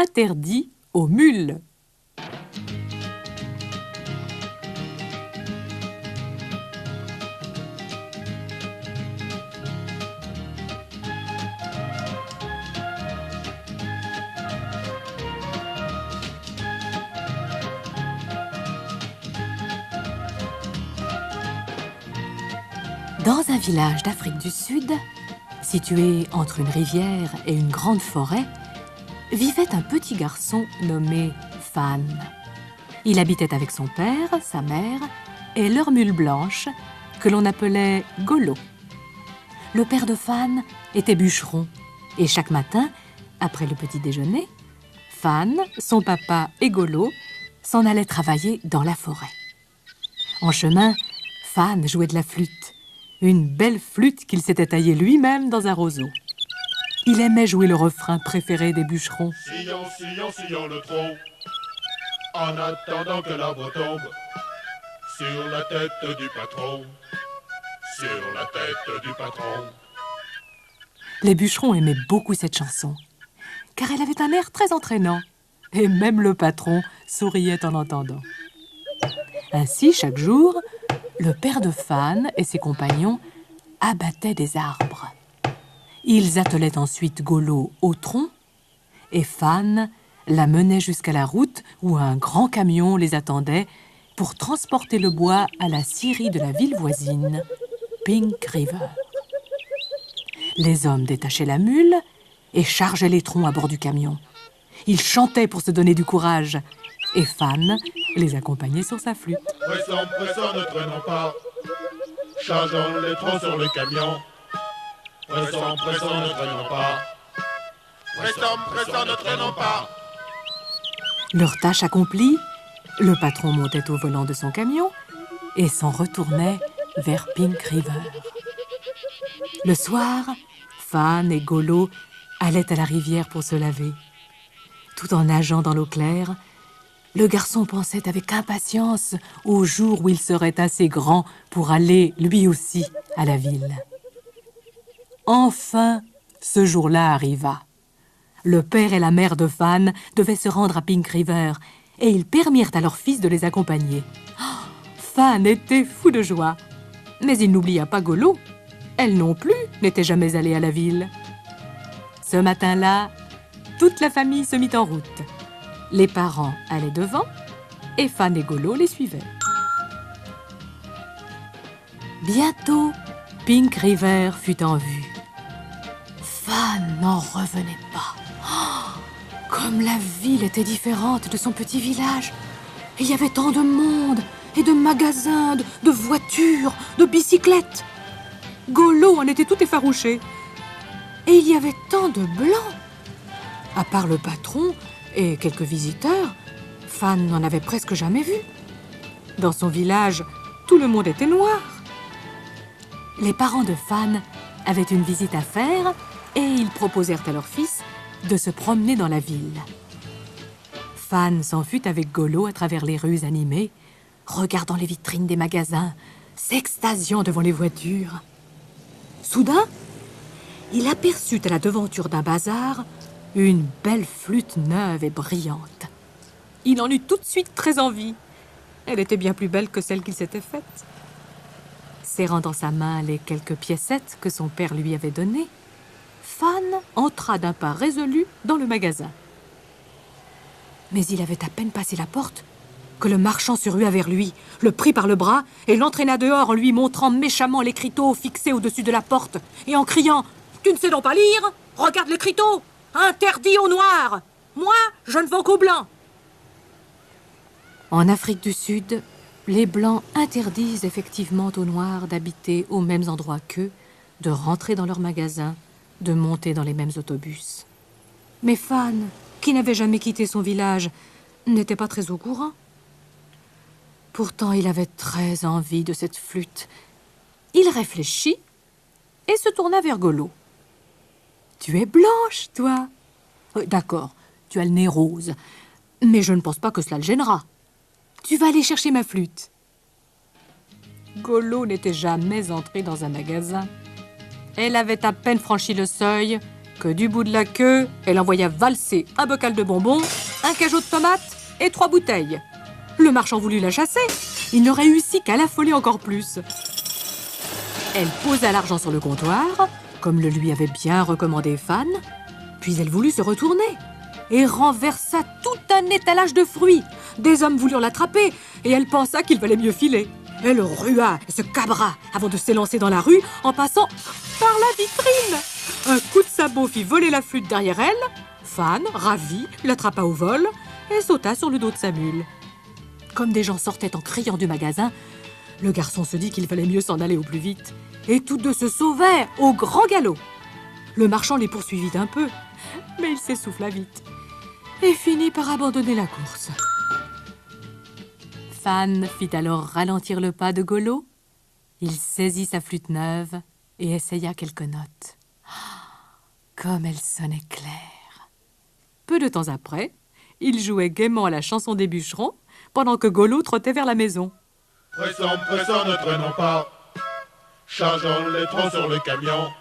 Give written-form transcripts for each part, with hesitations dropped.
interdit aux mules. Dans un village d'Afrique du Sud, situé entre une rivière et une grande forêt, vivait un petit garçon nommé Fan. Il habitait avec son père, sa mère et leur mule blanche, que l'on appelait Golo. Le père de Fan était bûcheron, et chaque matin, après le petit déjeuner, Fan, son papa et Golo s'en allaient travailler dans la forêt. En chemin, Fan jouait de la flûte. Une belle flûte qu'il s'était taillée lui-même dans un roseau. Il aimait jouer le refrain préféré des bûcherons. Sillons, sillons, sillons le tronc, en attendant que l'arbre tombe, sur la tête du patron, sur la tête du patron. Les bûcherons aimaient beaucoup cette chanson, car elle avait un air très entraînant, et même le patron souriait en l'entendant. Ainsi, chaque jour, le père de Fan et ses compagnons abattaient des arbres. Ils attelaient ensuite Golo au tronc et Fan la menait jusqu'à la route où un grand camion les attendait pour transporter le bois à la scierie de la ville voisine, Pink River. Les hommes détachaient la mule et chargeaient les troncs à bord du camion. Ils chantaient pour se donner du courage et Fan les accompagnait sur sa flûte. Pressons, pressons, ne traînons pas, chargeons les troncs sur le camion. Pressons, pressons, ne traînons pas, pressons, pressons, ne traînons pas. Leur tâche accomplie, le patron montait au volant de son camion et s'en retournait vers Pink River. Le soir, Fan et Golo allaient à la rivière pour se laver. Tout en nageant dans l'eau claire, le garçon pensait avec impatience au jour où il serait assez grand pour aller, lui aussi, à la ville. Enfin, ce jour-là arriva. Le père et la mère de Fan devaient se rendre à Pink River et ils permirent à leur fils de les accompagner. Oh, Fan était fou de joie, mais il n'oublia pas Golo. Elle non plus n'était jamais allée à la ville. Ce matin-là, toute la famille se mit en route. Les parents allaient devant et Fan et Golo les suivaient. Bientôt, Pink River fut en vue. Fan n'en revenait pas. Oh, comme la ville était différente de son petit village. Il y avait tant de monde et de magasins, de voitures, de bicyclettes. Golo en était tout effarouché. Et il y avait tant de blancs. À part le patron et quelques visiteurs, Fan n'en avait presque jamais vu. Dans son village, tout le monde était noir. Les parents de Fan avaient une visite à faire et ils proposèrent à leur fils de se promener dans la ville. Fan s'en fut avec Golo à travers les rues animées, regardant les vitrines des magasins, s'extasiant devant les voitures. Soudain, il aperçut à la devanture d'un bazar une belle flûte neuve et brillante. Il en eut tout de suite très envie. Elle était bien plus belle que celle qu'il s'était faite. Serrant dans sa main les quelques piécettes que son père lui avait données, Fan entra d'un pas résolu dans le magasin. Mais il avait à peine passé la porte que le marchand se rua vers lui, le prit par le bras et l'entraîna dehors en lui montrant méchamment l'écriteau fixé au-dessus de la porte et en criant « Tu ne sais donc pas lire ? Regarde l'écriteau ! Interdit aux noirs ! Moi, je ne vends qu'aux blancs !» En Afrique du Sud, les blancs interdisent effectivement aux noirs d'habiter aux mêmes endroits qu'eux, de rentrer dans leurs magasins, de monter dans les mêmes autobus. Mais Fan, qui n'avait jamais quitté son village, n'était pas très au courant. Pourtant, il avait très envie de cette flûte. Il réfléchit et se tourna vers Golo. « Tu es blanche, toi ?»« D'accord, tu as le nez rose, mais je ne pense pas que cela le gênera. Tu vas aller chercher ma flûte. » Golo n'était jamais entré dans un magasin. Elle avait à peine franchi le seuil que du bout de la queue, elle envoya valser un bocal de bonbons, un cajot de tomates et 3 bouteilles. Le marchand voulut la chasser. Il ne réussit qu'à l'affoler encore plus. Elle posa l'argent sur le comptoir, comme le lui avait bien recommandé Fan, puis elle voulut se retourner et renversa tout un étalage de fruits. Des hommes voulurent l'attraper et elle pensa qu'il valait mieux filer. Elle rua et se cabra avant de s'élancer dans la rue en passant par la vitrine. Un coup de sabot fit voler la flûte derrière elle. Fan, ravie, l'attrapa au vol et sauta sur le dos de sa mule. Comme des gens sortaient en criant du magasin, le garçon se dit qu'il fallait mieux s'en aller au plus vite. Et tous deux se sauvèrent au grand galop. Le marchand les poursuivit un peu, mais il s'essouffla vite et finit par abandonner la course. Fan fit alors ralentir le pas de Golo. Il saisit sa flûte neuve et essaya quelques notes. Comme elle sonnait claire. Peu de temps après, il jouait gaiement à la chanson des bûcherons pendant que Golo trottait vers la maison. Pressons, pressons, ne traînons pas. Chargeons les troncs sur le camion.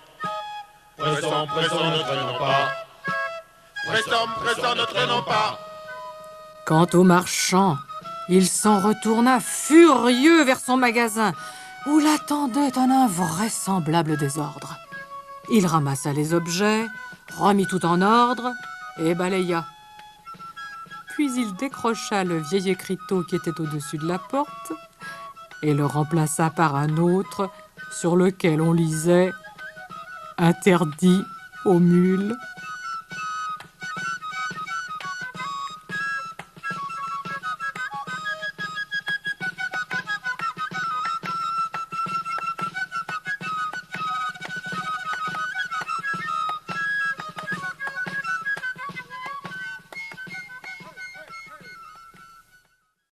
Pressons, pressons, ne traînons pas. Pressons, pressons, ne traînons pas. Quant au marchand, il s'en retourna furieux vers son magasin, où l'attendait un invraisemblable désordre. Il ramassa les objets, remit tout en ordre et balaya. Puis il décrocha le vieil écriteau qui était au-dessus de la porte et le remplaça par un autre sur lequel on lisait « Interdit aux mules ».